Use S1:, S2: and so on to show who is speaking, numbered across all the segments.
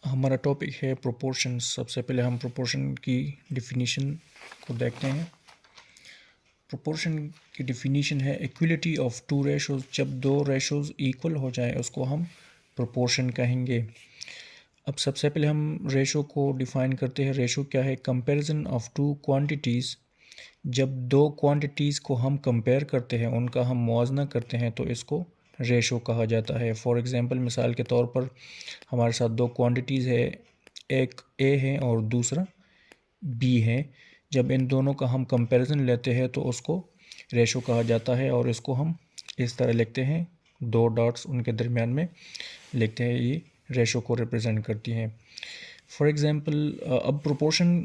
S1: हमारा टॉपिक है प्रोपोर्शन। सबसे पहले हम प्रोपोर्शन की डिफिनीशन को देखते हैं। प्रोपोर्शन की डिफिनीशन है इक्वलिटी ऑफ टू रेशोज़। जब दो रेशोज़ इक्वल हो जाए उसको हम प्रोपोर्शन कहेंगे। अब सबसे पहले हम रेशो को डिफ़ाइन करते हैं। रेशो क्या है? Comparison of two quantities. जब दो क्वांटिटीज़ को हम कंपेयर करते हैं, उनका हम मुआवजा करते हैं, तो इसको रेशो कहा जाता है। फॉर एग्ज़ाम्पल, मिसाल के तौर पर हमारे साथ दो क्वांटिटीज़ है, एक ए है और दूसरा बी है। जब इन दोनों का हम कंपैरिजन लेते हैं तो उसको रेशो कहा जाता है और इसको हम इस तरह लिखते हैं, दो डॉट्स उनके दरमियान में लिखते हैं, ये रेशो को रिप्रेजेंट करती हैं। फॉर एग्ज़ाम्पल, अब प्रोपोर्शन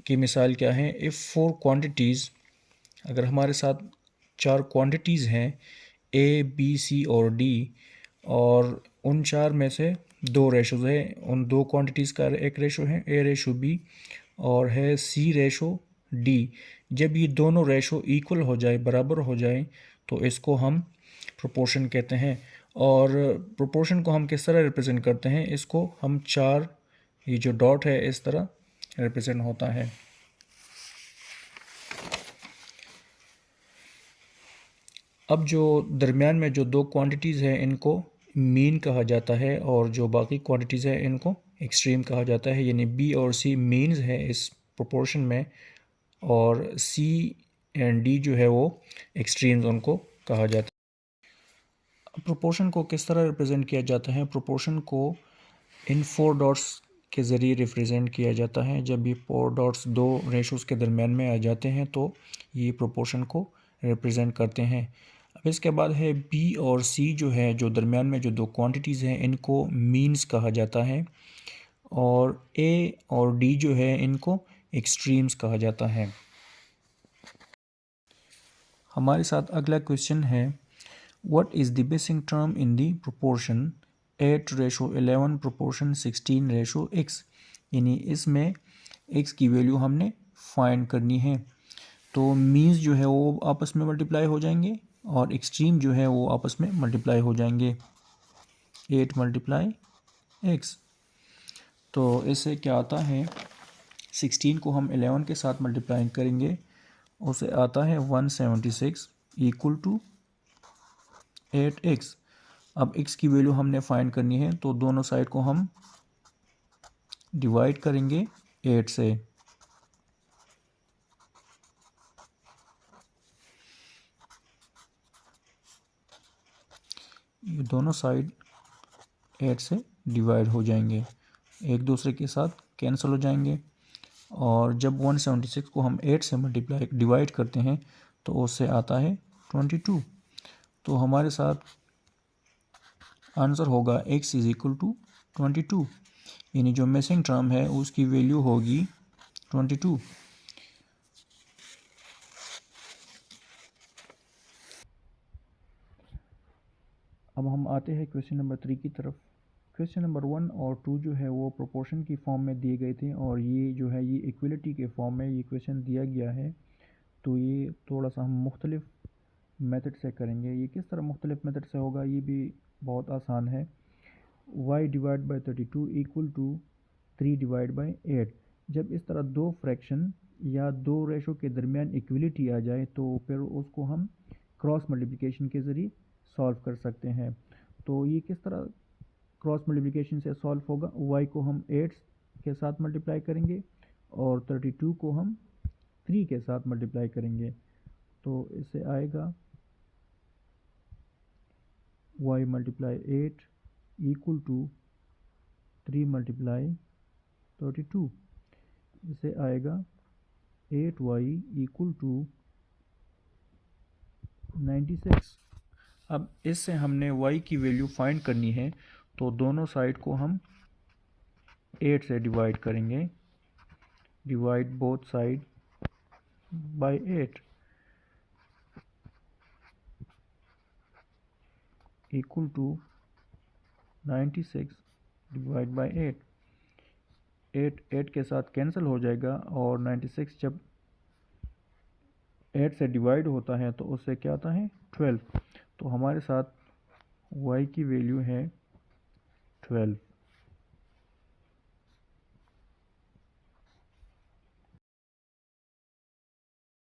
S1: की मिसाल क्या है? इफ़ फोर क्वांटिटीज़, अगर हमारे साथ चार क्वांटिटीज़ हैं ए बी सी और डी, और उन चार में से दो रेशोज़ है, उन दो क्वांटिटीज़ का एक रेशो है ए रेशो बी और है सी रेशो डी। जब ये दोनों रेशो इक्वल हो जाए, बराबर हो जाए, तो इसको हम प्रोपोर्शन कहते हैं। और प्रोपोर्शन को हम किस तरह रिप्रेजेंट करते हैं? इसको हम चार, ये जो डॉट है इस तरह रिप्रेजेंट होता है। अब जो दरमियान में जो दो क्वांटिटीज़ हैं इनको मीन कहा जाता है और जो बाकी क्वांटिटीज़ हैं इनको एक्सट्रीम कहा जाता है। यानी बी और सी मीन्स है इस प्रोपोर्शन में, और सी एंड डी जो है वो एक्सट्रीम्स उनको कहा जाता है। प्रोपोर्शन को किस तरह रिप्रेजेंट किया जाता है? प्रोपोर्शन को इन फोर डॉट्स के ज़रिए रिप्रेजेंट किया जाता है। जब ये फोर डॉट्स दो रेशोज़ के दरमियान में आ जाते हैं तो ये प्रोपोर्शन को रिप्रेजेंट करते हैं। अब इसके बाद है बी और सी जो है, जो दरमियान में जो दो क्वांटिटीज़ हैं इनको मीन्स कहा जाता है, और ए और डी जो है इनको एक्सट्रीम्स कहा जाता है। हमारे साथ अगला क्वेश्चन है, what is the basic term in the proportion 8:11 proportion 16:x। यानी इसमें x की वैल्यू हमने फाइंड करनी है। तो मीन्स जो है वो आपस में मल्टीप्लाई हो जाएंगे और एक्सट्रीम जो है वो आपस में मल्टीप्लाई हो जाएंगे। 8 × x, तो इससे क्या आता है? 16 को हम 11 के साथ मल्टीप्लाई करेंगे, उसे आता है 176 इक्वल टू 8x। अब x की वैल्यू हमने फाइंड करनी है, तो दोनों साइड को हम डिवाइड करेंगे 8 से। ये दोनों साइड 8 से डिवाइड हो जाएंगे, एक दूसरे के साथ कैंसिल हो जाएंगे। और जब 176 को हम 8 से डिवाइड करते हैं तो उससे आता है 22। तो हमारे साथ आंसर होगा x इज़ इक्वल टू 22, यानी जो मिसिंग टर्म है उसकी वैल्यू होगी 22। अब हम आते हैं क्वेश्चन नंबर 3 की तरफ। क्वेश्चन नंबर 1 और 2 जो है वो प्रोपोर्शन की फॉर्म में दिए गए थे, और ये जो है ये इक्वलिटी के फॉर्म में ये क्वेश्चन दिया गया है। तो ये थोड़ा सा हम मुख्तलिफ मेथड से करेंगे। ये किस तरह मुख्तलिफ मेथड से होगा? ये भी बहुत आसान है। y/32 equal to 3/8। जब इस तरह दो फ्रैक्शन या दो रेशो के दरमियान इक्वलिटी आ जाए तो फिर उसको हम क्रॉस मल्टीप्लिकेशन के ज़रिए सॉल्व कर सकते हैं। तो ये किस तरह क्रॉस मल्टीप्लिकेशन से सॉल्व होगा? y को हम 8 के साथ मल्टीप्लाई करेंगे और 32 को हम 3 के साथ मल्टीप्लाई करेंगे। तो इससे आएगा y × 8 इक्वल टू 3 × 32। इसे आएगा 8y इक्वल टू 96। अब इससे हमने y की वैल्यू फाइंड करनी है, तो दोनों साइड को हम 8 से डिवाइड करेंगे। Divide both side by 8 equal to 96 divide by 8। 8 के साथ कैंसिल हो जाएगा, और 96 जब 8 से डिवाइड होता है तो उससे क्या आता है? 12। तो हमारे साथ y की वैल्यू है 12।